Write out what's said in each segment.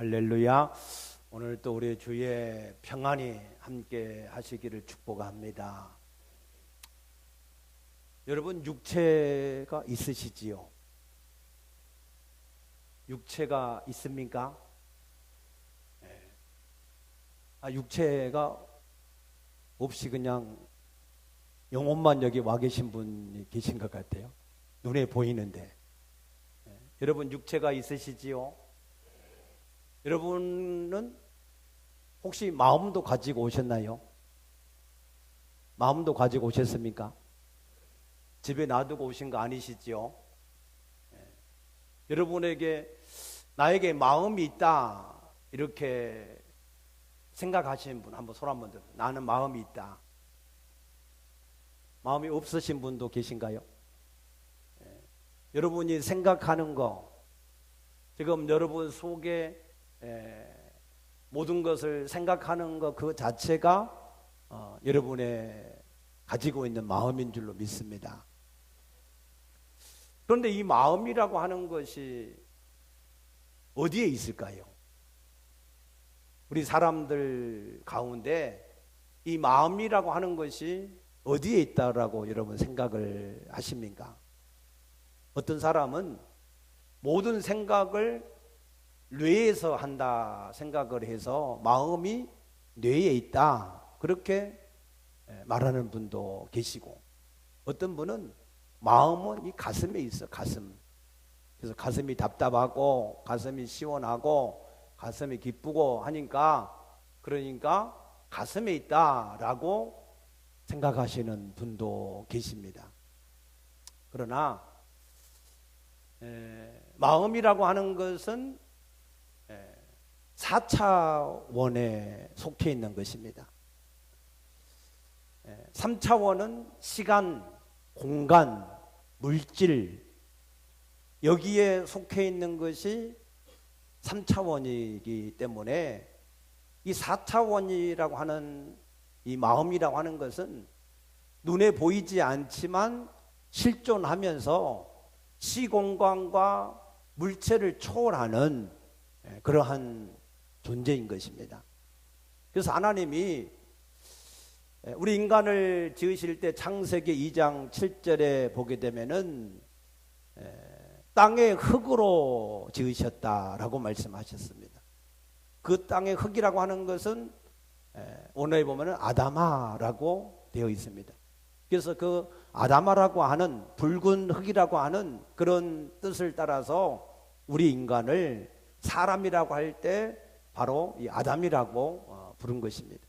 할렐루야. 오늘 또 우리 주의 평안이 함께 하시기를 축복합니다. 여러분, 육체가 있으시지요? 육체가 있습니까? 네. 육체가 없이 그냥 영혼만 여기 와 계신 분이 계신 것 같아요. 눈에 보이는데. 네. 여러분, 육체가 있으시지요? 여러분은 혹시 마음도 가지고 오셨나요? 마음도 가지고 오셨습니까? 집에 놔두고 오신 거 아니시지요? 여러분에게 나에게 마음이 있다 이렇게 생각하시는 분 한번 손 한번 들어요. 나는 마음이 있다. 마음이 없으신 분도 계신가요? 여러분이 생각하는 거, 지금 여러분 속에 모든 것을 생각하는 것 그 자체가 여러분의 가지고 있는 마음인 줄로 믿습니다. 그런데 이 마음이라고 하는 것이 어디에 있을까요? 우리 사람들 가운데 이 마음이라고 하는 것이 어디에 있다라고 여러분 생각을 하십니까? 어떤 사람은 모든 생각을 뇌에서 한다 생각을 해서 마음이 뇌에 있다 그렇게 말하는 분도 계시고, 어떤 분은 마음은 이 가슴에 있어. 가슴. 그래서 가슴이 답답하고 가슴이 시원하고 가슴이 기쁘고 하니까, 그러니까 가슴에 있다라고 생각하시는 분도 계십니다. 그러나 마음이라고 하는 것은 4차원에 속해 있는 것입니다. 3차원은 시간, 공간, 물질, 여기에 속해 있는 것이 3차원이기 때문에 이 4차원이라고 하는 이 마음이라고 하는 것은 눈에 보이지 않지만 실존하면서 시공간과 물체를 초월하는 그러한 존재인 것입니다. 그래서 하나님이 우리 인간을 지으실 때 창세기 2장 7절에 보게 되면은 땅의 흙으로 지으셨다라고 말씀하셨습니다. 그 땅의 흙이라고 하는 것은 오늘에 보면은 아담아라고 되어 있습니다. 그래서 그 아담아라고 하는 붉은 흙이라고 하는 그런 뜻을 따라서 우리 인간을 사람이라고 할 때 바로 이 아담이라고 부른 것입니다.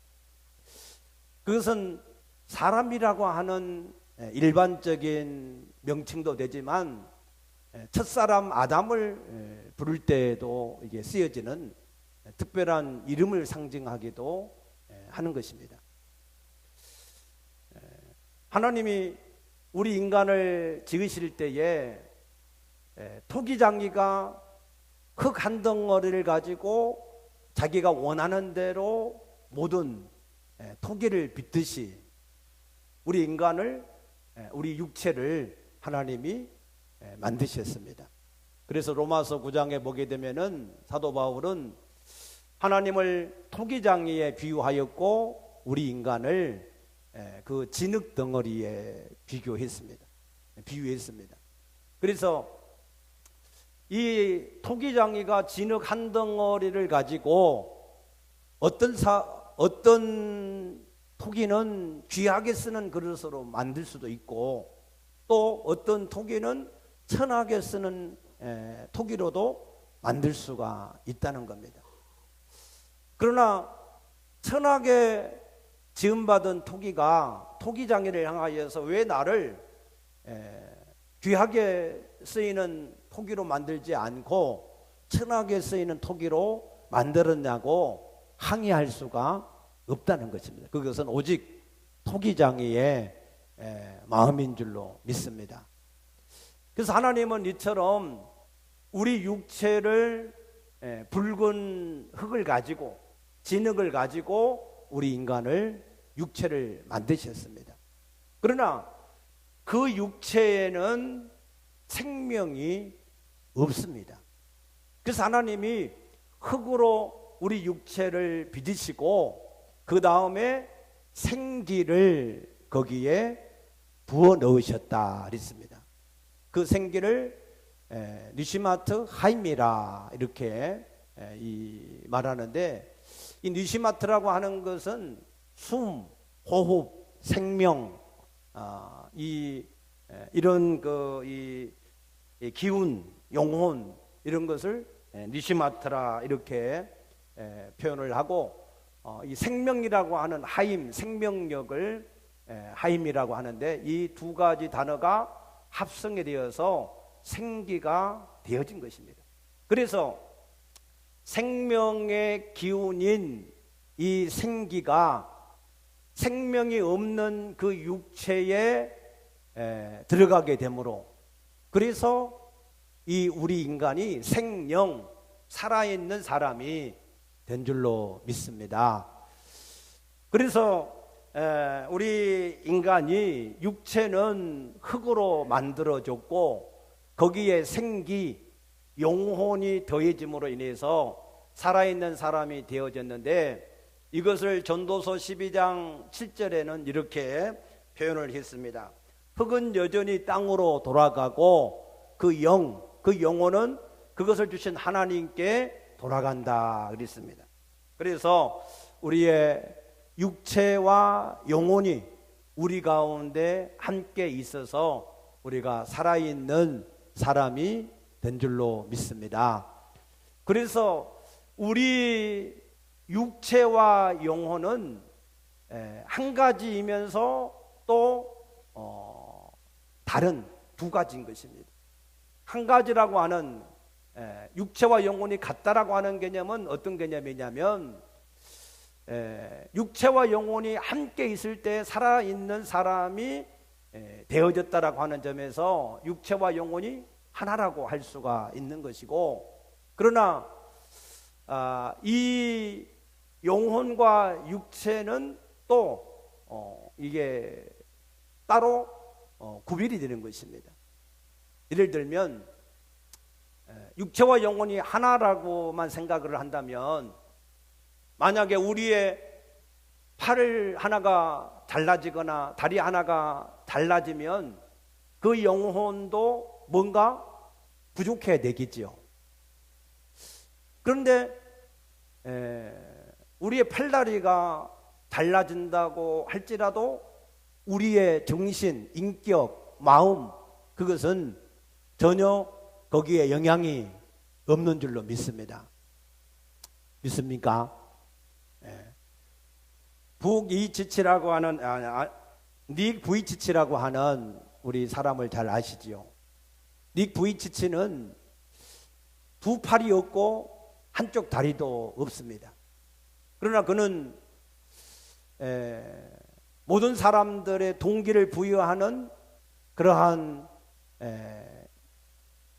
그것은 사람이라고 하는 일반적인 명칭도 되지만 첫사람 아담을 부를 때에도 이게 쓰여지는 특별한 이름을 상징하기도 하는 것입니다. 하나님이 우리 인간을 지으실 때에 토기장이가 흙 한 덩어리를 가지고 자기가 원하는 대로 모든 토기를 빚듯이 우리 인간을, 우리 육체를 하나님이 만드셨습니다. 그래서 로마서 9장에 보게 되면은 사도 바울은 하나님을 토기장이에 비유하였고 우리 인간을 그 진흙 덩어리에 비유했습니다. 그래서 이 토기장이가 진흙 한 덩어리를 가지고 어떤 토기는 귀하게 쓰는 그릇으로 만들 수도 있고, 또 어떤 토기는 천하게 쓰는 토기로도 만들 수가 있다는 겁니다. 그러나 천하게 지음받은 토기가 토기장이를 향하여서 왜 나를 귀하게 쓰이는 토기로 만들지 않고 천하게 쓰이는 토기로 만들었냐고 항의할 수가 없다는 것입니다. 그것은 오직 토기장이의 마음인 줄로 믿습니다. 그래서 하나님은 이처럼 우리 육체를 붉은 흙을 가지고 진흙을 가지고 우리 인간을 육체를 만드셨습니다. 그러나 그 육체에는 생명이 없습니다. 그래서 하나님이 흙으로 우리 육체를 빚으시고 그 다음에 생기를 거기에 부어 넣으셨다 그랬습니다. 그 생기를 니시마트 하임이라 이렇게 말하는데, 이 니시마트라고 하는 것은 숨, 호흡, 생명, 이런 이 기운, 영혼 이런 것을 니시마트라 이렇게 표현을 하고, 이 생명이라고 하는 하임, 생명력을 하임이라고 하는데, 이 두 가지 단어가 합성이 되어서 생기가 되어진 것입니다. 그래서 생명의 기운인 이 생기가 생명이 없는 그 육체에 들어가게 되므로, 그래서 이 우리 인간이 생령, 살아있는 사람이 된 줄로 믿습니다. 그래서 우리 인간이 육체는 흙으로 만들어졌고 거기에 생기, 영혼이 더해짐으로 인해서 살아있는 사람이 되어졌는데, 이것을 전도서 12장 7절에는 이렇게 표현을 했습니다. 흙은 여전히 땅으로 돌아가고 그 영혼은 그것을 주신 하나님께 돌아간다 그랬습니다. 그래서 우리의 육체와 영혼이 우리 가운데 함께 있어서 우리가 살아있는 사람이 된 줄로 믿습니다. 그래서 우리 육체와 영혼은 한 가지이면서 또 다른 두 가지인 것입니다. 한 가지라고 하는, 육체와 영혼이 같다라고 하는 개념은 어떤 개념이냐면, 육체와 영혼이 함께 있을 때 살아있는 사람이 되어졌다라고 하는 점에서 육체와 영혼이 하나라고 할 수가 있는 것이고, 그러나 이 영혼과 육체는 또 이게 따로 구별이 되는 것입니다. 예를 들면 육체와 영혼이 하나라고만 생각을 한다면, 만약에 우리의 팔 하나가 달라지거나 다리 하나가 달라지면 그 영혼도 뭔가 부족해야 되겠지요. 그런데 우리의 팔다리가 달라진다고 할지라도 우리의 정신, 인격, 마음, 그것은 전혀 거기에 영향이 없는 줄로 믿습니다. 믿습니까? 북이치치라고 하는 닉 부이치치라고 하는 우리 사람을 잘 아시지요. 닉 부이치치는 두 팔이 없고 한쪽 다리도 없습니다. 그러나 그는 모든 사람들의 동기를 부여하는 그러한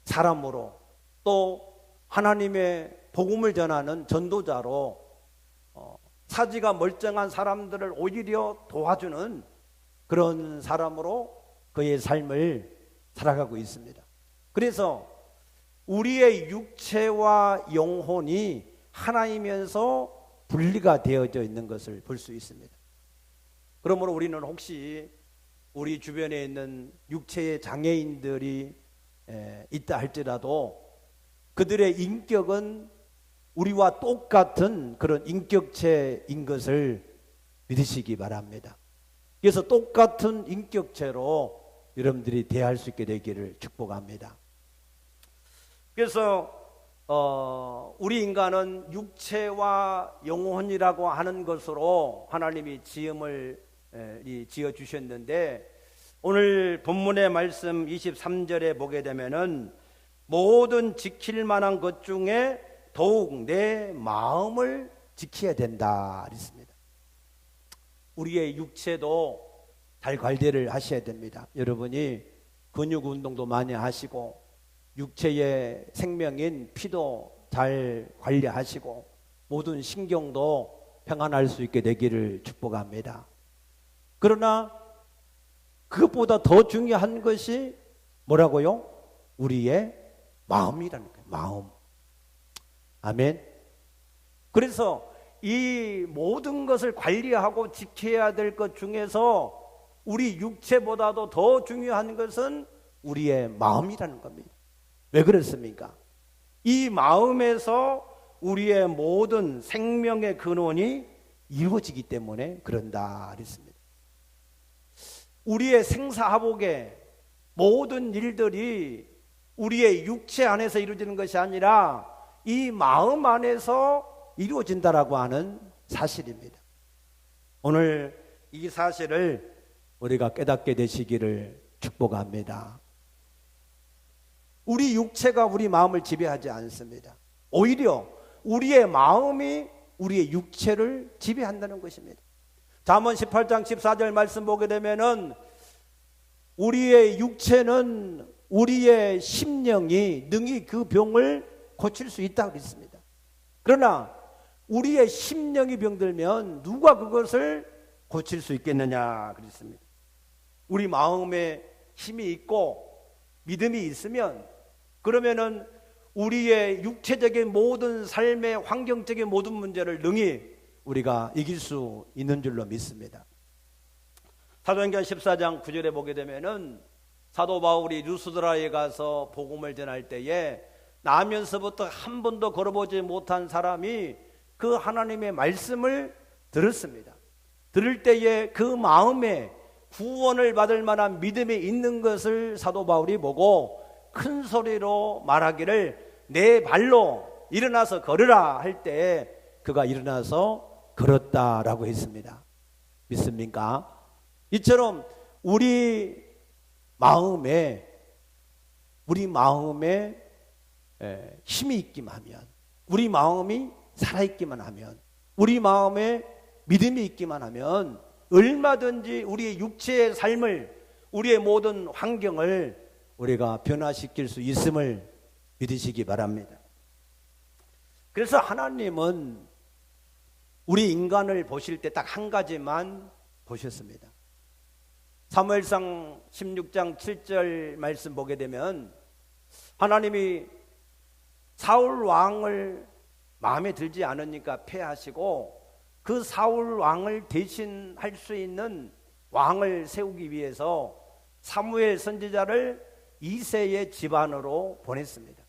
사람으로, 또 하나님의 복음을 전하는 전도자로, 사지가 멀쩡한 사람들을 오히려 도와주는 그런 사람으로 그의 삶을 살아가고 있습니다. 그래서 우리의 육체와 영혼이 하나이면서 분리가 되어져 있는 것을 볼 수 있습니다. 그러므로 우리는 혹시 우리 주변에 있는 육체의 장애인들이 있다 할지라도 그들의 인격은 우리와 똑같은 그런 인격체인 것을 믿으시기 바랍니다. 그래서 똑같은 인격체로 여러분들이 대할 수 있게 되기를 축복합니다. 그래서 우리 인간은 육체와 영혼이라고 하는 것으로 하나님이 지음을 지어주셨는데, 오늘 본문의 말씀 23절에 보게 되면은 모든 지킬 만한 것 중에 더욱 내 마음을 지켜야 된다 그랬습니다. 우리의 육체도 잘 관리를 하셔야 됩니다. 여러분이 근육 운동도 많이 하시고 육체의 생명인 피도 잘 관리하시고 모든 신경도 평안할 수 있게 되기를 축복합니다. 그러나 그것보다 더 중요한 것이 뭐라고요? 우리의 마음이라는 거예요. 마음. 아멘. 그래서 이 모든 것을 관리하고 지켜야 될 것 중에서 우리 육체보다도 더 중요한 것은 우리의 마음이라는 겁니다. 왜 그렇습니까? 이 마음에서 우리의 모든 생명의 근원이 이루어지기 때문에 그런다 그랬습니다. 우리의 생사화복의 모든 일들이 우리의 육체 안에서 이루어지는 것이 아니라 이 마음 안에서 이루어진다라고 하는 사실입니다. 오늘 이 사실을 우리가 깨닫게 되시기를 축복합니다. 우리 육체가 우리 마음을 지배하지 않습니다. 오히려 우리의 마음이 우리의 육체를 지배한다는 것입니다. 잠언 18장 14절 말씀 보게 되면은 우리의 육체는 우리의 심령이 능히 그 병을 고칠 수 있다고 했습니다. 그러나 우리의 심령이 병들면 누가 그것을 고칠 수 있겠느냐 그랬습니다. 우리 마음에 힘이 있고 믿음이 있으면 그러면은 우리의 육체적인 모든 삶의 환경적인 모든 문제를 능히 우리가 이길 수 있는 줄로 믿습니다. 사도행전 14장 9절에 보게 되면은 사도 바울이 루스드라에 가서 복음을 전할 때에 나면서부터 한 번도 걸어보지 못한 사람이 그 하나님의 말씀을 들었습니다. 들을 때에 그 마음에 구원을 받을 만한 믿음이 있는 것을 사도 바울이 보고 큰 소리로 말하기를 내 발로 일어나서 걸으라 할 때 그가 일어나서 걸었다라고 했습니다. 믿습니까? 이처럼 우리 마음에 힘이 있기만 하면, 우리 마음이 살아있기만 하면, 우리 마음에 믿음이 있기만 하면 얼마든지 우리의 육체의 삶을, 우리의 모든 환경을 우리가 변화시킬 수 있음을 믿으시기 바랍니다. 그래서 하나님은 우리 인간을 보실 때 딱 한 가지만 보셨습니다. 사무엘상 16장 7절 말씀 보게 되면 하나님이 사울 왕을 마음에 들지 않으니까 패하시고 그 사울 왕을 대신할 수 있는 왕을 세우기 위해서 사무엘 선지자를 이새의 집안으로 보냈습니다.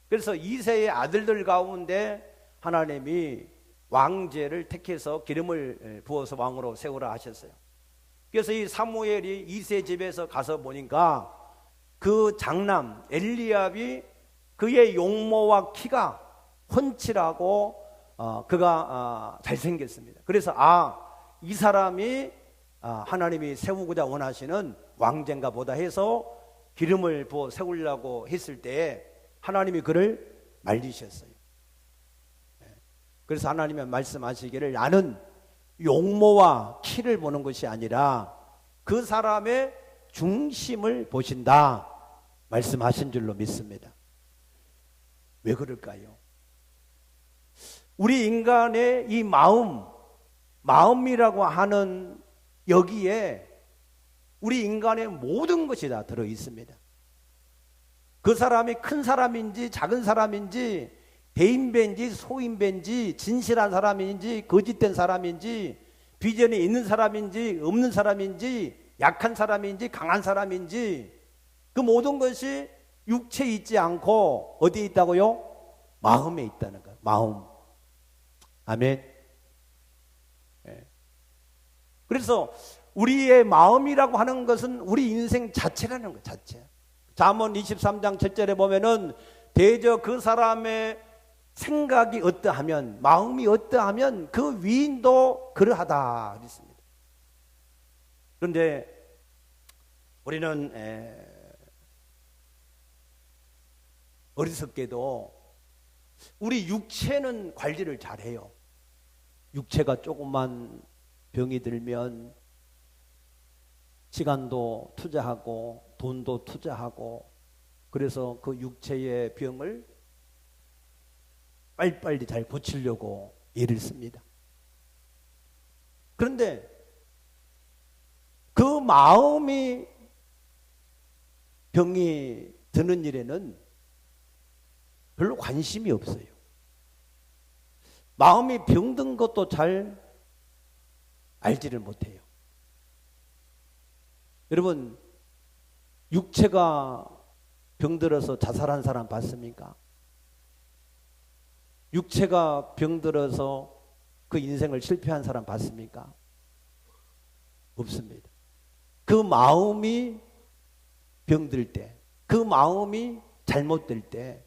그래서 이새의 아들들 가운데 하나님이 왕제를 택해서 기름을 부어서 왕으로 세우라 하셨어요. 그래서 이 사무엘이 이새 집에서 가서 보니까 그 장남 엘리압이 그의 용모와 키가 훤칠하고 그가 잘생겼습니다. 그래서 이 사람이 하나님이 세우고자 원하시는 왕제인가 보다 해서 기름을 부어 세우려고 했을 때에 하나님이 그를 말리셨어요. 그래서 하나님이 말씀하시기를 나는 용모와 키를 보는 것이 아니라 그 사람의 중심을 보신다 말씀하신 줄로 믿습니다. 왜 그럴까요? 우리 인간의 이 마음이라고 하는 여기에 우리 인간의 모든 것이 다 들어 있습니다. 그 사람이 큰 사람인지 작은 사람인지 대인배인지 소인배인지 진실한 사람인지 거짓된 사람인지 비전이 있는 사람인지 없는 사람인지 약한 사람인지 강한 사람인지 그 모든 것이 육체에 있지 않고 어디에 있다고요? 마음에 있다는 거예요. 마음. 아멘. 그래서 우리의 마음이라고 하는 것은 우리 인생 자체라는 거예요. 자체. 잠언 23장 7절에 보면은 대저 그 사람의 생각이 어떠하면, 마음이 어떠하면 그 위인도 그러하다 그랬습니다. 그런데 우리는 어리석게도 우리 육체는 관리를 잘해요. 육체가 조금만 병이 들면 시간도 투자하고 돈도 투자하고 그래서 그 육체의 병을 빨리빨리 잘 고치려고 애를 씁니다. 그런데 그 마음이 병이 드는 일에는 별로 관심이 없어요. 마음이 병든 것도 잘 알지를 못해요. 여러분, 육체가 병들어서 자살한 사람 봤습니까? 육체가 병들어서 그 인생을 실패한 사람 봤습니까? 없습니다. 그 마음이 병들 때, 그 마음이 잘못될 때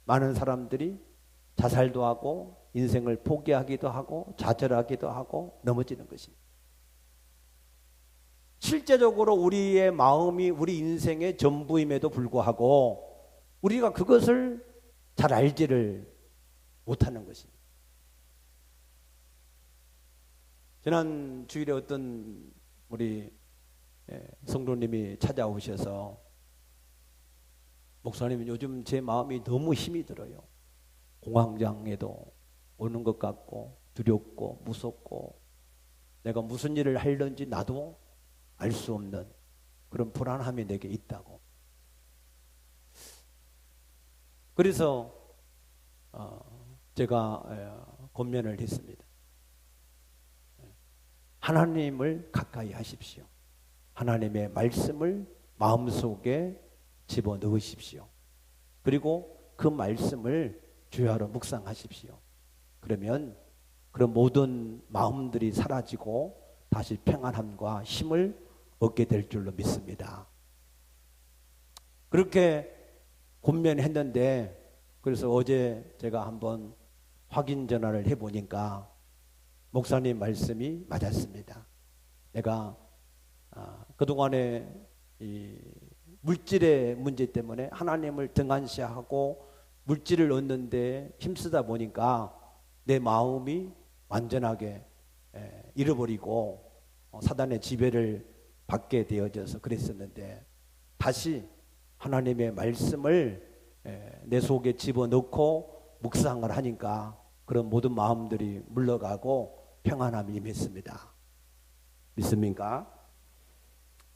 많은 사람들이 자살도 하고 인생을 포기하기도 하고 좌절하기도 하고 넘어지는 것입니다. 실제적으로 우리의 마음이 우리 인생의 전부임에도 불구하고 우리가 그것을 잘 알지를 못하는 것입니다. 지난 주일에 어떤 우리 성도님이 찾아오셔서 목사님, 요즘 제 마음이 너무 힘이 들어요. 공황장애도 오는 것 같고 두렵고 무섭고 내가 무슨 일을 하려는지 나도 알 수 없는 그런 불안함이 내게 있다고. 그래서 제가 권면을 했습니다. 하나님을 가까이 하십시오. 하나님의 말씀을 마음속에 집어넣으십시오. 그리고 그 말씀을 주야로 묵상하십시오. 그러면 그런 모든 마음들이 사라지고 다시 평안함과 힘을 얻게 될 줄로 믿습니다. 그렇게 권면했는데, 그래서 어제 제가 한번 확인 전화를 해보니까 목사님 말씀이 맞았습니다. 내가 그동안에 이 물질의 문제 때문에 하나님을 등한시하고 물질을 얻는데 힘쓰다 보니까 내 마음이 완전하게 잃어버리고 사단의 지배를 받게 되어져서 그랬었는데, 다시 하나님의 말씀을 내 속에 집어넣고 묵상을 하니까 그런 모든 마음들이 물러가고 평안함이 임했습니다. 믿습니까?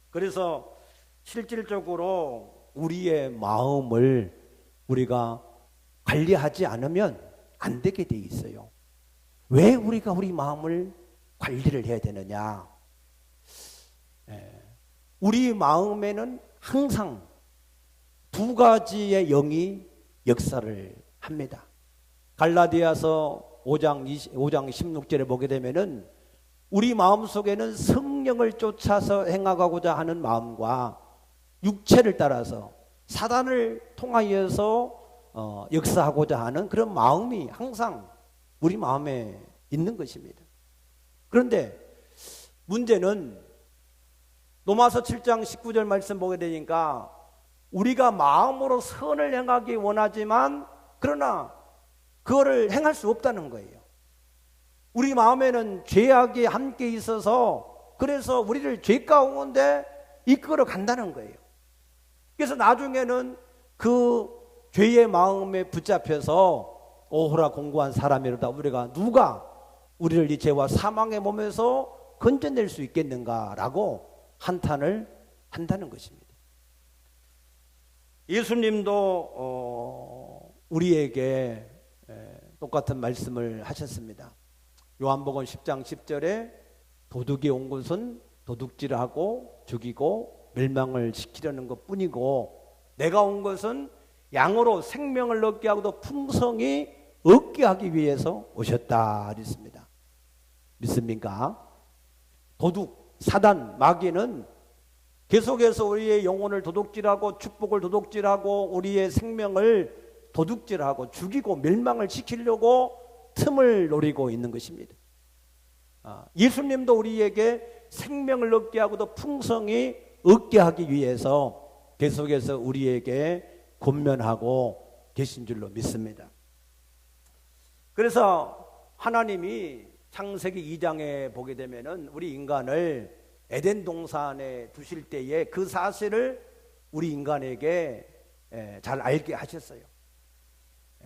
그래서 실질적으로 우리의 마음을 우리가 관리하지 않으면 안 되게 돼 있어요. 왜 우리가 우리 마음을 관리를 해야 되느냐? 우리 마음에는 항상 두 가지의 영이 역사를 합니다. 갈라디아서 5장 16절에 보게 되면은 우리 마음속에는 성령을 쫓아서 행하고자 하는 마음과 육체를 따라서 사단을 통하여서 역사하고자 하는 그런 마음이 항상 우리 마음에 있는 것입니다. 그런데 문제는 로마서 7장 19절 말씀 보게 되니까 우리가 마음으로 선을 행하기 원하지만 그러나 그거를 행할 수 없다는 거예요. 우리 마음에는 죄악이 함께 있어서 그래서 우리를 죄 가운데 이끌어 간다는 거예요. 그래서 나중에는 그 죄의 마음에 붙잡혀서 오호라 공고한 사람이로다 우리가 누가 우리를 이 죄와 사망의 몸에서 건져낼 수 있겠는가라고 한탄을 한다는 것입니다. 예수님도 우리에게 똑같은 말씀을 하셨습니다. 요한복음 10장 10절에 도둑이 온 것은 도둑질하고 죽이고 멸망을 시키려는 것뿐이고 내가 온 것은 양으로 생명을 얻게 하고도 풍성히 얻게 하기 위해서 오셨다 그랬습니다. 믿습니까? 도둑, 사단, 마귀는 계속해서 우리의 영혼을 도둑질하고 축복을 도둑질하고 우리의 생명을 도둑질하고 죽이고 멸망을 시키려고 틈을 노리고 있는 것입니다. 예수님도 우리에게 생명을 얻게 하고도 풍성히 얻게 하기 위해서 계속해서 우리에게 권면하고 계신 줄로 믿습니다. 그래서 하나님이 창세기 2장에 보게 되면은 우리 인간을 에덴 동산에 두실 때에 그 사실을 우리 인간에게 잘 알게 하셨어요.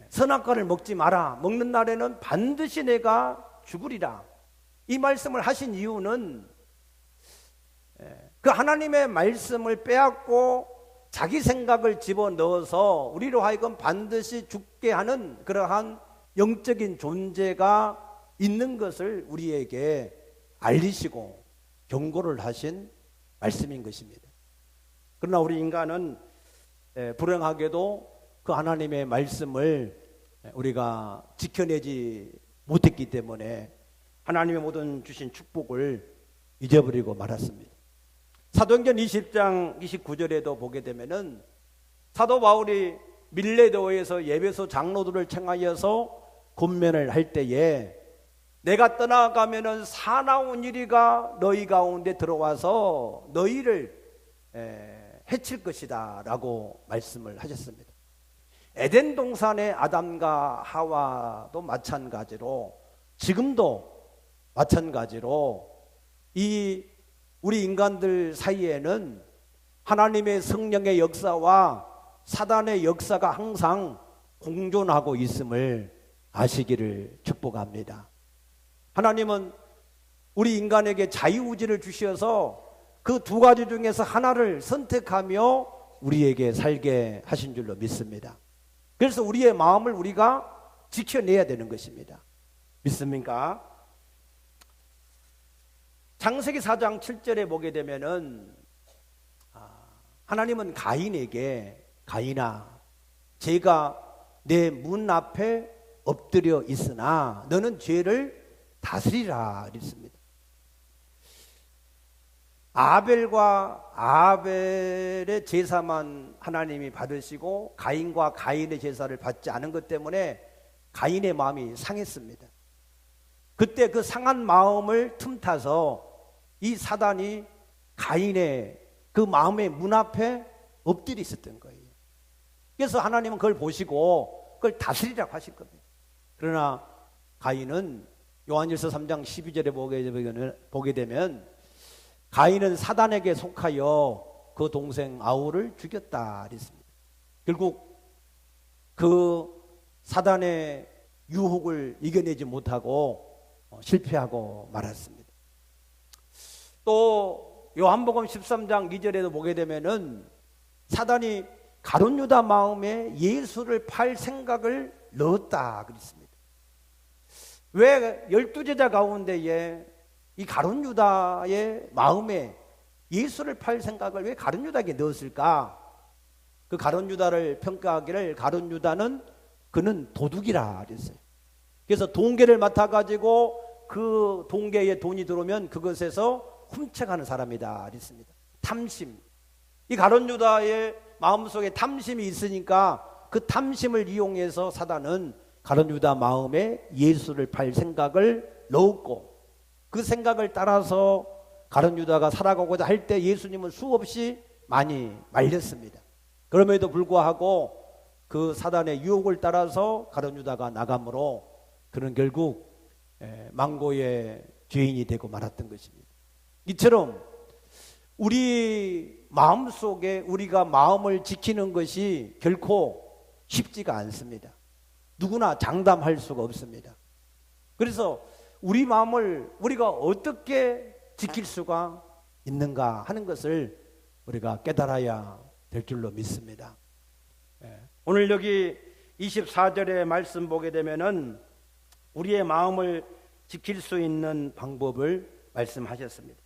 선악과를 먹지 마라. 먹는 날에는 반드시 내가 죽으리라. 이 말씀을 하신 이유는 그 하나님의 말씀을 빼앗고 자기 생각을 집어넣어서 우리로 하여금 반드시 죽게 하는 그러한 영적인 존재가 있는 것을 우리에게 알리시고 경고를 하신 말씀인 것입니다. 그러나 우리 인간은 불행하게도 그 하나님의 말씀을 우리가 지켜내지 못했기 때문에 하나님의 모든 주신 축복을 잊어버리고 말았습니다. 사도행전 20장 29절에도 보게 되면은 사도 바울이 밀레도에서 예배소 장로들을 청하여서 권면을 할 때에 내가 떠나가면은 사나운 이리가 너희 가운데 들어와서 너희를 해칠 것이다 라고 말씀을 하셨습니다. 에덴 동산의 아담과 하와도 마찬가지로 지금도 마찬가지로 이 우리 인간들 사이에는 하나님의 성령의 역사와 사단의 역사가 항상 공존하고 있음을 아시기를 축복합니다. 하나님은 우리 인간에게 자유의지를 주셔서 그 두 가지 중에서 하나를 선택하며 우리에게 살게 하신 줄로 믿습니다. 그래서 우리의 마음을 우리가 지켜내야 되는 것입니다. 믿습니까? 창세기 4장 7절에 보게 되면은 하나님은 가인에게 가인아 죄가 내 문 앞에 엎드려 있으나 너는 죄를 다스리라 그랬습니다. 아벨의 제사만 하나님이 받으시고 가인과 가인의 제사를 받지 않은 것 때문에 가인의 마음이 상했습니다. 그때 그 상한 마음을 틈타서 이 사단이 가인의 그 마음의 문 앞에 엎드려 있었던 거예요. 그래서 하나님은 그걸 보시고 그걸 다스리라고 하실 겁니다. 그러나 가인은 요한일서 3장 12절에 보게 되면 가인은 사단에게 속하여 그 동생 아울을 죽였다 그랬습니다. 결국 그 사단의 유혹을 이겨내지 못하고 실패하고 말았습니다. 또 요한복음 13장 2절에도 보게 되면은 사단이 가룟 유다 마음에 예수를 팔 생각을 넣었다 그랬습니다. 왜 12제자 가운데에 이 가룟 유다의 마음에 예수를 팔 생각을 왜 가룟 유다에게 넣었을까? 그 가룟 유다를 평가하기를 가룟 유다는 그는 도둑이라 그랬어요. 그래서 동계를 맡아가지고 그 동계에 돈이 들어오면 그것에서 훔쳐가는 사람이다 그랬습니다. 탐심. 이 가룟 유다의 마음속에 탐심이 있으니까 그 탐심을 이용해서 사단은 가룟 유다 마음에 예수를 팔 생각을 넣었고 그 생각을 따라서 가룟 유다가 살아가고자 할 때 예수님은 수없이 많이 말렸습니다. 그럼에도 불구하고 그 사단의 유혹을 따라서 가룟 유다가 나가므로 그는 결국 망고의 죄인이 되고 말았던 것입니다. 이처럼 우리 마음속에 우리가 마음을 지키는 것이 결코 쉽지가 않습니다. 누구나 장담할 수가 없습니다. 그래서 우리 마음을 우리가 어떻게 지킬 수가 있는가 하는 것을 우리가 깨달아야 될 줄로 믿습니다. 오늘 여기 24절의 말씀 보게 되면은 우리의 마음을 지킬 수 있는 방법을 말씀하셨습니다.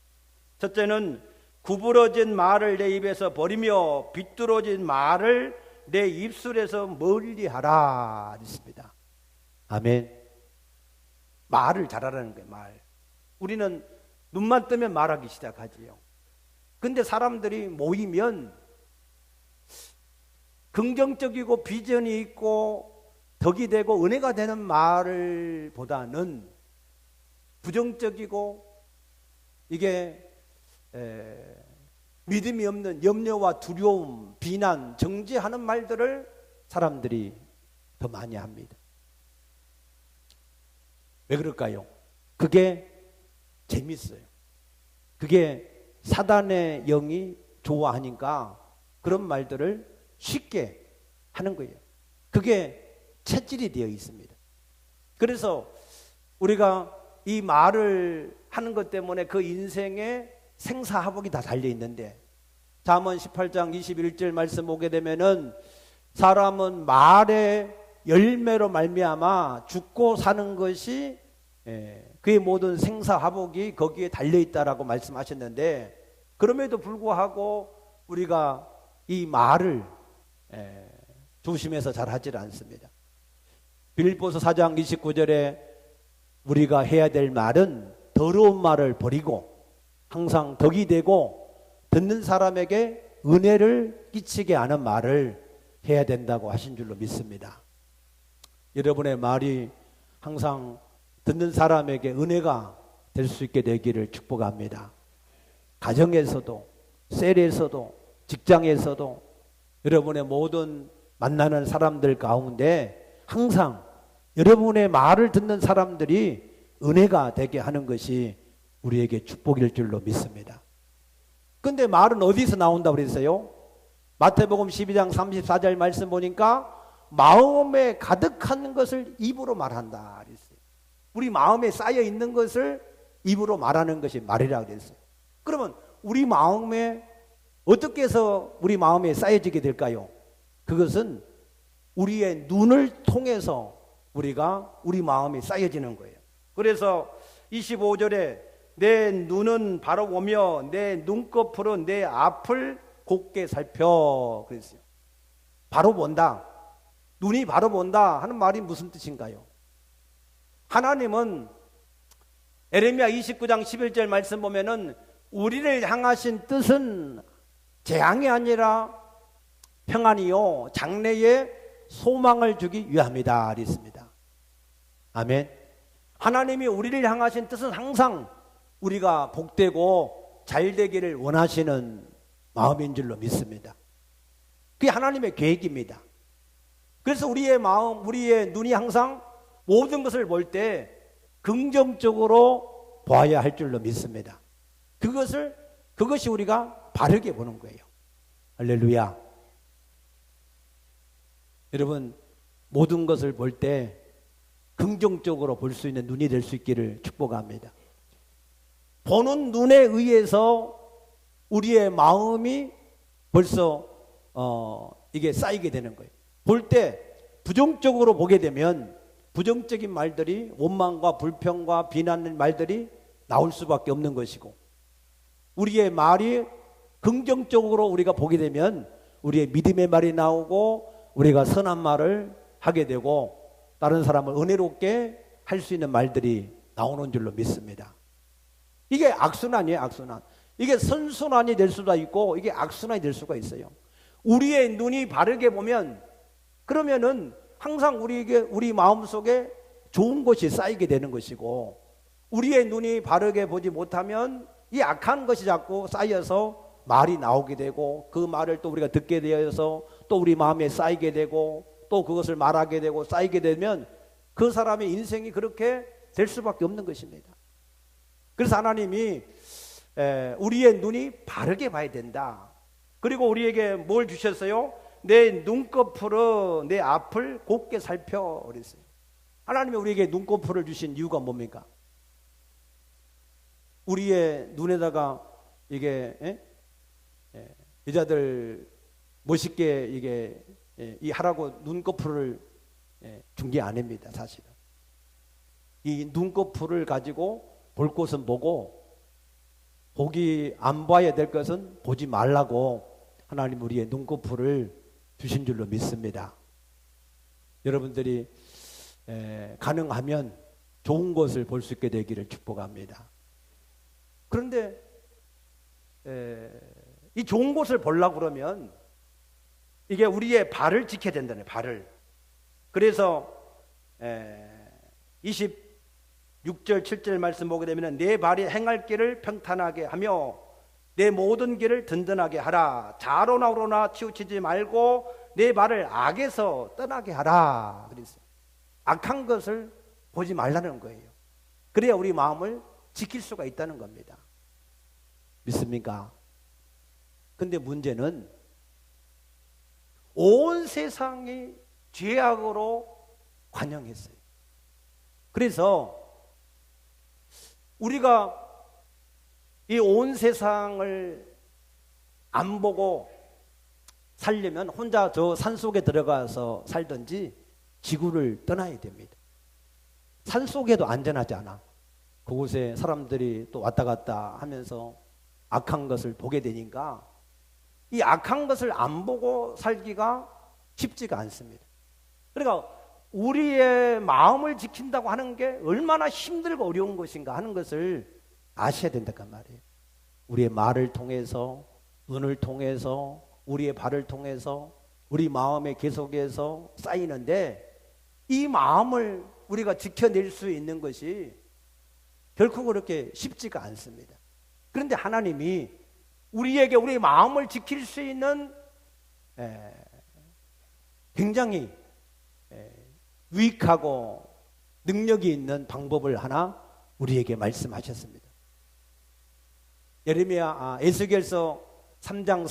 첫째는 구부러진 말을 내 입에서 버리며 비뚤어진 말을 내 입술에서 멀리하라 했습니다. 아멘. 말을 잘하라는 거예요. 말. 우리는 눈만 뜨면 말하기 시작하지요. 근데 사람들이 모이면 긍정적이고 비전이 있고 덕이 되고 은혜가 되는 말을 보다는 부정적이고 이게 믿음이 없는 염려와 두려움, 비난, 정죄하는 말들을 사람들이 더 많이 합니다. 왜 그럴까요? 그게 재밌어요. 그게 사단의 영이 좋아하니까 그런 말들을 쉽게 하는 거예요. 그게 체질이 되어 있습니다. 그래서 우리가 이 말을 하는 것 때문에 그 인생에 생사화복이 다 달려 있는데 잠언 18장 21절 말씀 보게 되면은 사람은 말에 열매로 말미암아 죽고 사는 것이 그의 모든 생사화복이 거기에 달려있다라고 말씀하셨는데, 그럼에도 불구하고 우리가 이 말을 조심해서 잘 하질 않습니다. 빌립보서 4장 29절에 우리가 해야 될 말은 더러운 말을 버리고 항상 덕이 되고 듣는 사람에게 은혜를 끼치게 하는 말을 해야 된다고 하신 줄로 믿습니다. 여러분의 말이 항상 듣는 사람에게 은혜가 될 수 있게 되기를 축복합니다. 가정에서도, 셀에서도, 직장에서도, 여러분의 모든 만나는 사람들 가운데 항상 여러분의 말을 듣는 사람들이 은혜가 되게 하는 것이 우리에게 축복일 줄로 믿습니다. 근데 말은 어디서 나온다고 그랬어요? 마태복음 12장 34절 말씀 보니까 마음에 가득한 것을 입으로 말한다 그랬어요. 우리 마음에 쌓여 있는 것을 입으로 말하는 것이 말이라 그랬어요. 그러면 우리 마음에 어떻게 해서 우리 마음에 쌓여지게 될까요? 그것은 우리의 눈을 통해서 우리가 우리 마음이 쌓여지는 거예요. 그래서 25절에 내 눈은 바로 보며 내 눈꺼풀은 내 앞을 곱게 살펴 그랬어요. 바로 본다. 눈이 바로 본다 하는 말이 무슨 뜻인가요? 하나님은 에레미야 29장 11절 말씀 보면은 우리를 향하신 뜻은 재앙이 아니라 평안이요 장래에 소망을 주기 위함이다 그랬습니다. 아멘. 하나님이 우리를 향하신 뜻은 항상 우리가 복되고 잘되기를 원하시는 마음인 줄로 믿습니다. 그게 하나님의 계획입니다. 그래서 우리의 마음, 우리의 눈이 항상 모든 것을 볼 때 긍정적으로 봐야 할 줄로 믿습니다. 그것이 우리가 바르게 보는 거예요. 할렐루야. 여러분, 모든 것을 볼 때 긍정적으로 볼 수 있는 눈이 될 수 있기를 축복합니다. 보는 눈에 의해서 우리의 마음이 벌써 이게 쌓이게 되는 거예요. 볼 때 부정적으로 보게 되면 부정적인 말들이, 원망과 불평과 비난의 말들이 나올 수밖에 없는 것이고, 우리의 말이 긍정적으로 우리가 보게 되면 우리의 믿음의 말이 나오고 우리가 선한 말을 하게 되고 다른 사람을 은혜롭게 할 수 있는 말들이 나오는 줄로 믿습니다. 이게 악순환이에요. 악순환. 이게 선순환이 될 수도 있고 이게 악순환이 될 수가 있어요. 우리의 눈이 바르게 보면 그러면은 항상 우리 마음속에 좋은 것이 쌓이게 되는 것이고, 우리의 눈이 바르게 보지 못하면 이 악한 것이 자꾸 쌓여서 말이 나오게 되고 그 말을 또 우리가 듣게 되어서 또 우리 마음에 쌓이게 되고 또 그것을 말하게 되고 쌓이게 되면 그 사람의 인생이 그렇게 될 수밖에 없는 것입니다. 그래서 하나님이 우리의 눈이 바르게 봐야 된다. 그리고 우리에게 뭘 주셨어요? 내 눈꺼풀로 내 앞을 곱게 살펴 그랬어요. 하나님이 우리에게 눈꺼풀을 주신 이유가 뭡니까? 우리의 눈에다가 이게 여자들 멋있게 이게 이 하라고 눈꺼풀을 준 게 아닙니다. 사실은 이 눈꺼풀을 가지고 볼 것은 보고 보기 안 봐야 될 것은 보지 말라고 하나님 우리의 눈꺼풀을 주신 줄로 믿습니다. 여러분들이 가능하면 좋은 것을 볼 수 있게 되기를 축복합니다. 그런데 이 좋은 것을 보려고 그러면 이게 우리의 발을 지켜야 된다네. 발을. 그래서 26절 7절 말씀 보게 되면 내 발이 행할 길을 평탄하게 하며 내 모든 길을 든든하게 하라. 좌로나 우로나 치우치지 말고 내 발을 악에서 떠나게 하라. 그랬어요. 악한 것을 보지 말라는 거예요. 그래야 우리 마음을 지킬 수가 있다는 겁니다. 믿습니까? 근데 문제는 온 세상이 죄악으로 관영했어요. 그래서 우리가 이 온 세상을 안 보고 살려면 혼자 저 산속에 들어가서 살든지 지구를 떠나야 됩니다. 산속에도 안전하지 않아. 그곳에 사람들이 또 왔다 갔다 하면서 악한 것을 보게 되니까 이 악한 것을 안 보고 살기가 쉽지가 않습니다. 그러니까 우리의 마음을 지킨다고 하는 게 얼마나 힘들고 어려운 것인가 하는 것을 아셔야 된다는 말이에요. 우리의 말을 통해서, 눈을 통해서, 우리의 발을 통해서, 우리 마음의 계속해서 쌓이는데 이 마음을 우리가 지켜낼 수 있는 것이 결코 그렇게 쉽지가 않습니다. 그런데 하나님이 우리에게 우리의 마음을 지킬 수 있는 굉장히 유익하고 능력이 있는 방법을 하나 우리에게 말씀하셨습니다. 에스겔서 3장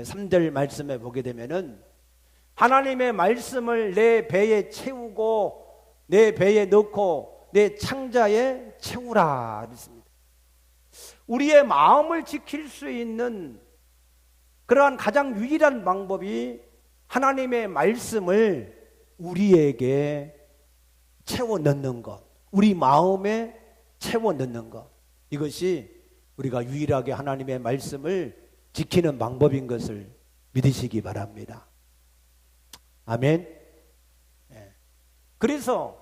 3절 말씀에 보게 되면은 하나님의 말씀을 내 배에 채우고 내 배에 넣고 내 창자에 채우라 그랬습니다. 우리의 마음을 지킬 수 있는 그러한 가장 유일한 방법이 하나님의 말씀을 우리에게 채워 넣는 것, 우리 마음에 채워 넣는 것, 이것이 우리가 유일하게 하나님의 말씀을 지키는 방법인 것을 믿으시기 바랍니다. 아멘. 그래서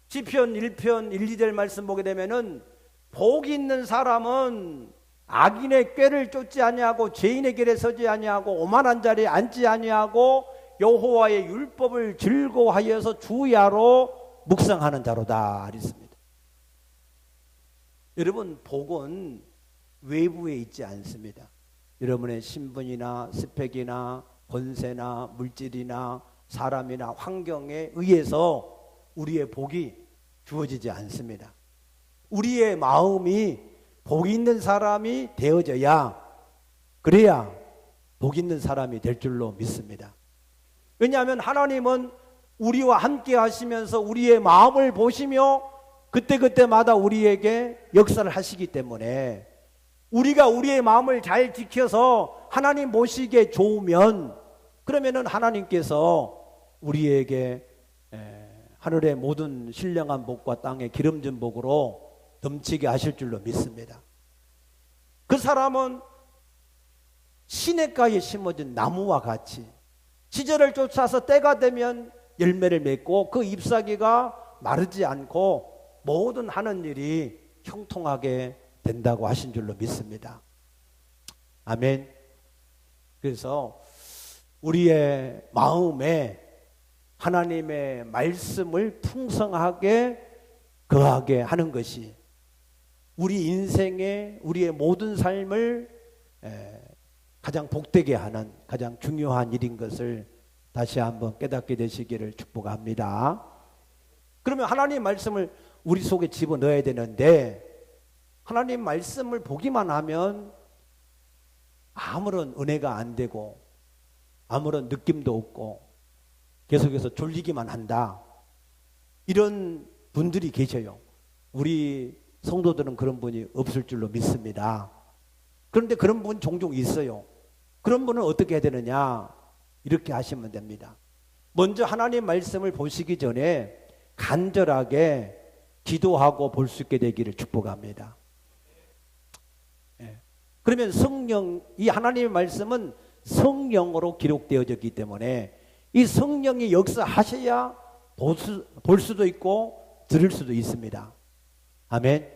시편 1편 1, 2절 말씀 보게 되면은 복 있는 사람은 악인의 꾀를 쫓지 아니하고 죄인의 길에 서지 아니하고 오만한 자리에 앉지 아니하고 여호와의 율법을 즐거워하여서 주야로 묵상하는 자로다 그랬습니다. 여러분, 복은 외부에 있지 않습니다. 여러분의 신분이나 스펙이나 권세나 물질이나 사람이나 환경에 의해서 우리의 복이 주어지지 않습니다. 우리의 마음이 복 있는 사람이 되어져야, 그래야 복 있는 사람이 될 줄로 믿습니다. 왜냐하면 하나님은 우리와 함께 하시면서 우리의 마음을 보시며 그때그때마다 우리에게 역사를 하시기 때문에 우리가 우리의 마음을 잘 지켜서 하나님 보시기에 좋으면, 그러면은 하나님께서 우리에게 하늘의 모든 신령한 복과 땅의 기름진 복으로 넘치게 하실 줄로 믿습니다. 그 사람은 시냇가에 심어진 나무와 같이 시절을 쫓아서 때가 되면 열매를 맺고 그 잎사귀가 마르지 않고 모든 하는 일이 형통하게 된다고 하신 줄로 믿습니다. 아멘. 그래서 우리의 마음에 하나님의 말씀을 풍성하게 거하게 하는 것이 우리 인생의 우리의 모든 삶을 가장 복되게 하는 가장 중요한 일인 것을 다시 한번 깨닫게 되시기를 축복합니다. 그러면 하나님 말씀을 우리 속에 집어넣어야 되는데 하나님 말씀을 보기만 하면 아무런 은혜가 안 되고 아무런 느낌도 없고 계속해서 졸리기만 한다, 이런 분들이 계셔요. 우리 성도들은 그런 분이 없을 줄로 믿습니다. 그런데 그런 분 종종 있어요. 그런 분은 어떻게 해야 되느냐? 이렇게 하시면 됩니다. 먼저 하나님 말씀을 보시기 전에 간절하게 기도하고 볼 수 있게 되기를 축복합니다. 그러면 성령, 이 하나님의 말씀은 성령으로 기록되어졌기 때문에 이 성령이 역사하셔야 볼 수도 있고 들을 수도 있습니다. 아멘.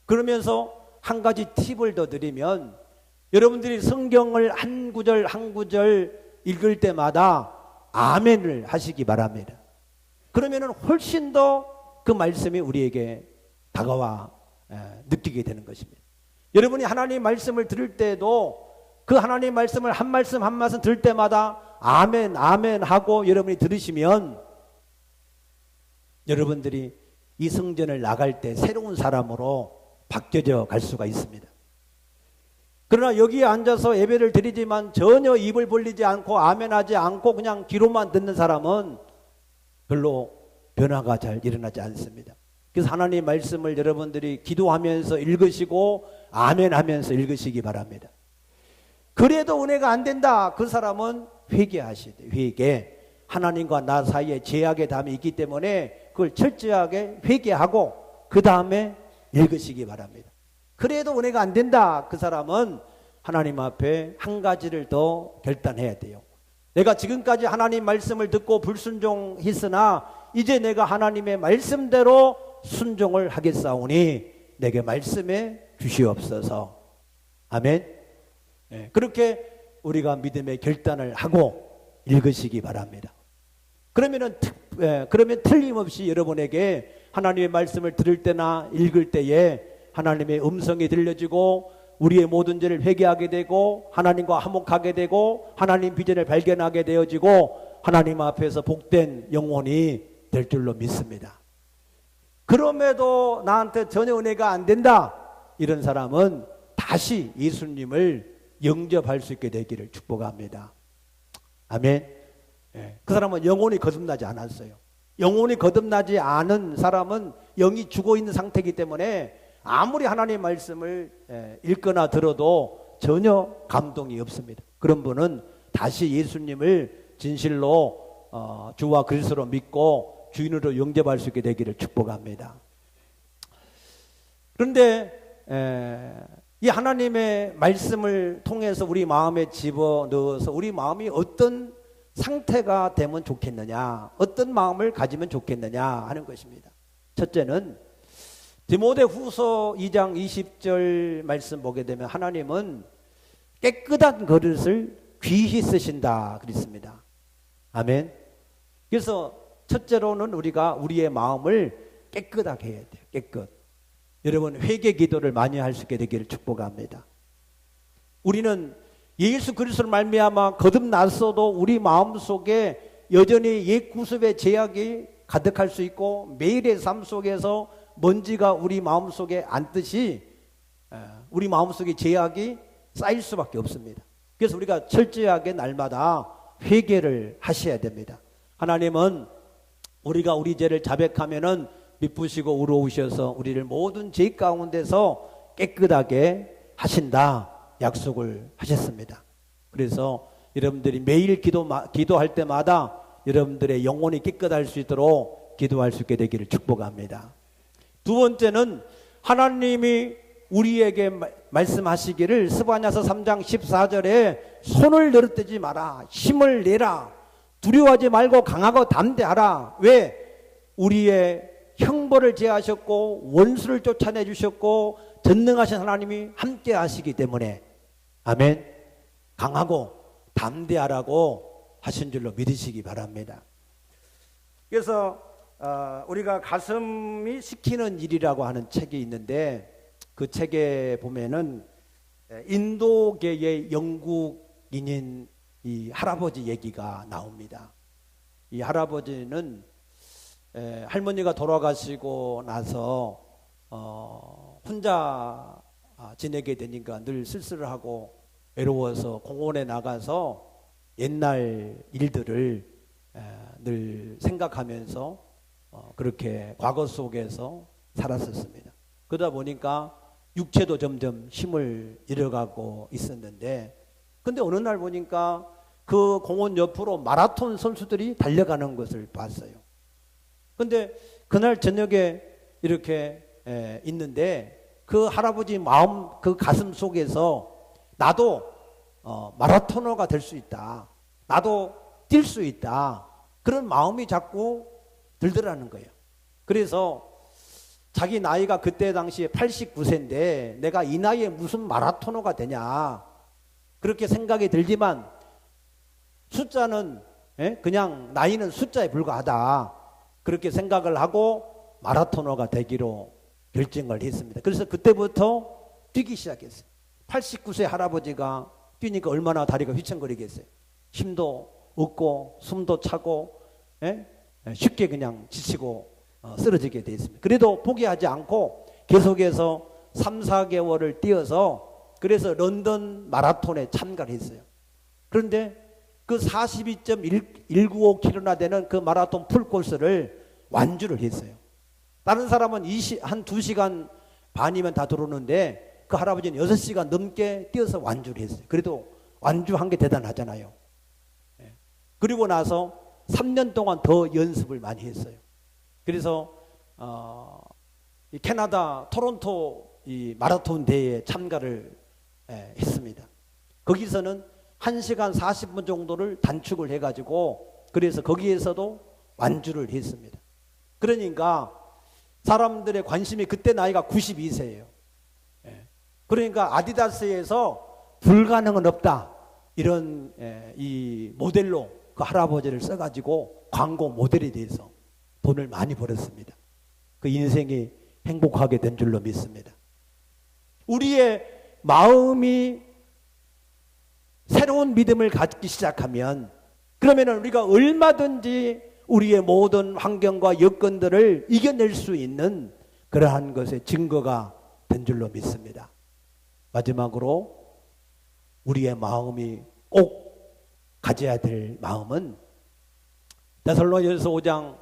그러면서 한 가지 팁을 더 드리면, 여러분들이 성경을 한 구절 한 구절 읽을 때마다 아멘을 하시기 바랍니다. 그러면 훨씬 더 그 말씀이 우리에게 다가와 느끼게 되는 것입니다. 여러분이 하나님 말씀을 들을 때도 그 하나님 말씀을 한 말씀 한 말씀 들을 때마다 아멘 아멘 하고 여러분이 들으시면 여러분들이 이 성전을 나갈 때 새로운 사람으로 바뀌어져 갈 수가 있습니다. 그러나 여기에 앉아서 예배를 드리지만 전혀 입을 벌리지 않고 아멘하지 않고 그냥 귀로만 듣는 사람은 별로 변화가 잘 일어나지 않습니다. 그래서 하나님 말씀을 여러분들이 기도하면서 읽으시고 아멘하면서 읽으시기 바랍니다. 그래도 은혜가 안 된다, 그 사람은 회개하셔야 돼요. 회개. 하나님과 나 사이에 죄악의 담이 있기 때문에 그걸 철저하게 회개하고 그 다음에 읽으시기 바랍니다. 그래도 은혜가 안 된다. 그 사람은 하나님 앞에 한 가지를 더 결단해야 돼요. 내가 지금까지 하나님 말씀을 듣고 불순종했으나 이제 내가 하나님의 말씀대로 순종을 하겠사오니 내게 말씀해 주시옵소서. 아멘. 네, 그렇게 우리가 믿음의 결단을 하고 읽으시기 바랍니다. 그러면 틀림없이 여러분에게 하나님의 말씀을 들을 때나 읽을 때에 하나님의 음성이 들려지고 우리의 모든 죄를 회개하게 되고 하나님과 화목하게 되고 하나님 비전을 발견하게 되어지고 하나님 앞에서 복된 영혼이 될 줄로 믿습니다. 그럼에도 나한테 전혀 은혜가 안 된다. 이런 사람은 다시 예수님을 영접할 수 있게 되기를 축복합니다. 아멘. 그 사람은 영혼이 거듭나지 않았어요. 영혼이 거듭나지 않은 사람은 영이 죽어있는 상태이기 때문에 아무리 하나님의 말씀을 읽거나 들어도 전혀 감동이 없습니다. 그런 분은 다시 예수님을 진실로 주와 그리스도로 믿고 주인으로 영접할 수 있게 되기를 축복합니다. 그런데 이 하나님의 말씀을 통해서 우리 마음에 집어넣어서 우리 마음이 어떤 상태가 되면 좋겠느냐, 어떤 마음을 가지면 좋겠느냐 하는 것입니다. 첫째는 디모데후서 2장 20절 말씀 보게 되면 하나님은 깨끗한 그릇을 귀히 쓰신다 그랬습니다. 아멘. 그래서 첫째로는 우리가 우리의 마음을 깨끗하게 해야 돼요. 깨끗. 여러분 회개 기도를 많이 할 수 있게 되기를 축복합니다. 우리는 예수 그리스도를 말미암아 거듭났어도 우리 마음속에 여전히 옛 구습의 죄악이 가득할 수 있고 매일의 삶 속에서 먼지가 우리 마음속에 앉듯이 우리 마음속에 죄악이 쌓일 수밖에 없습니다. 그래서 우리가 철저하게 날마다 회개를 하셔야 됩니다. 하나님은 우리가 우리 죄를 자백하면은 미쁘시고 의로우셔서 우리를 모든 죄 가운데서 깨끗하게 하신다 약속을 하셨습니다. 그래서 여러분들이 매일 기도할 때마다 여러분들의 영혼이 깨끗할 수 있도록 기도할 수 있게 되기를 축복합니다. 두 번째는 하나님이 우리에게 말씀하시기를 스바냐서 3장 14절에 손을 늘어뜨리지 마라, 힘을 내라, 두려워하지 말고 강하고 담대하라. 왜? 우리의 형벌을 제하셨고 원수를 쫓아내 주셨고 전능하신 하나님이 함께 하시기 때문에 아멘. 강하고 담대하라고 하신 줄로 믿으시기 바랍니다. 그래서 우리가 가슴이 시키는 일이라고 하는 책이 있는데 그 책에 보면은 인도계의 영국인인 이 할아버지 얘기가 나옵니다. 이 할아버지는 할머니가 돌아가시고 나서 혼자 지내게 되니까 늘 쓸쓸하고 외로워서 공원에 나가서 옛날 일들을 늘 생각하면서 그렇게 과거 속에서 살았었습니다. 그러다 보니까 육체도 점점 힘을 잃어가고 있었는데 근데 어느 날 보니까 그 공원 옆으로 마라톤 선수들이 달려가는 것을 봤어요. 근데 그날 저녁에 이렇게 있는데 그 할아버지 마음, 그 가슴 속에서 나도 마라토너가 될 수 있다. 나도 뛸 수 있다. 그런 마음이 자꾸 들더라는 거예요. 그래서 자기 나이가 그때 당시에 89세인데 내가 이 나이에 무슨 마라토너가 되냐. 그렇게 생각이 들지만 숫자는 그냥 나이는 숫자에 불과하다. 그렇게 생각을 하고 마라토너가 되기로 결정을 했습니다. 그래서 그때부터 뛰기 시작했어요. 89세 할아버지가 뛰니까 얼마나 다리가 휘청거리겠어요. 힘도 없고 숨도 차고 쉽게 그냥 지치고 쓰러지게 되어 있습니다. 그래도 포기하지 않고 계속해서 3, 4개월을 뛰어서 그래서 런던 마라톤에 참가를 했어요. 그런데 그 42.195km나 되는 그 마라톤 풀코스를 완주를 했어요. 다른 사람은 한 2시간 반이면 다 들어오는데 그 할아버지는 6시간 넘게 뛰어서 완주를 했어요. 그래도 완주한 게 대단하잖아요. 그리고 나서 3년 동안 더 연습을 많이 했어요. 그래서 이 캐나다 토론토 이 마라톤 대회에 참가를 했습니다. 거기서는 1시간 40분 정도를 단축을 해가지고 그래서 거기에서도 완주를 했습니다. 그러니까 사람들의 관심이 그때 나이가 92세예요. 그러니까 아디다스에서 불가능은 없다 이런 이 모델로 그 할아버지를 써가지고 광고 모델에 대해서 돈을 많이 벌었습니다. 그 인생이 행복하게 된 줄로 믿습니다. 우리의 마음이 새로운 믿음을 갖기 시작하면 그러면 우리가 얼마든지 우리의 모든 환경과 여건들을 이겨낼 수 있는 그러한 것의 증거가 된 줄로 믿습니다. 마지막으로 우리의 마음이 꼭 가져야 될 마음은 데살로니가서 5장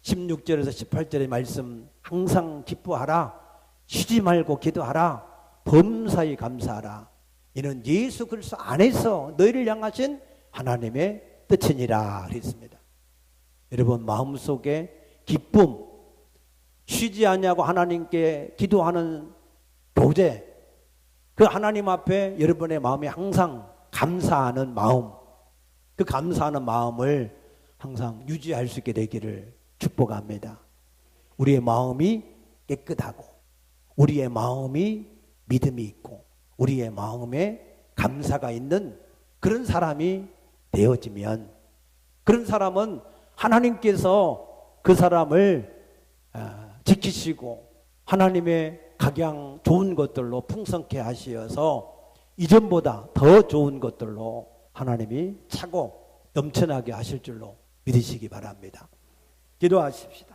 16절에서 18절의 말씀 항상 기뻐하라 쉬지 말고 기도하라 범사에 감사하라 이는 예수 그리스도 안에서 너희를 향하신 하나님의 뜻이니라 그랬습니다. 여러분 마음속에 기쁨 쉬지 않냐고 하나님께 기도하는 교제 그 하나님 앞에 여러분의 마음이 항상 감사하는 마음 그 감사하는 마음을 항상 유지할 수 있게 되기를 축복합니다. 우리의 마음이 깨끗하고 우리의 마음이 믿음이 있고 우리의 마음에 감사가 있는 그런 사람이 되어지면 그런 사람은 하나님께서 그 사람을 지키시고 하나님의 각양 좋은 것들로 풍성케 하시어서 이전보다 더 좋은 것들로 하나님이 차고 넘쳐나게 하실 줄로 믿으시기 바랍니다. 기도하십시다.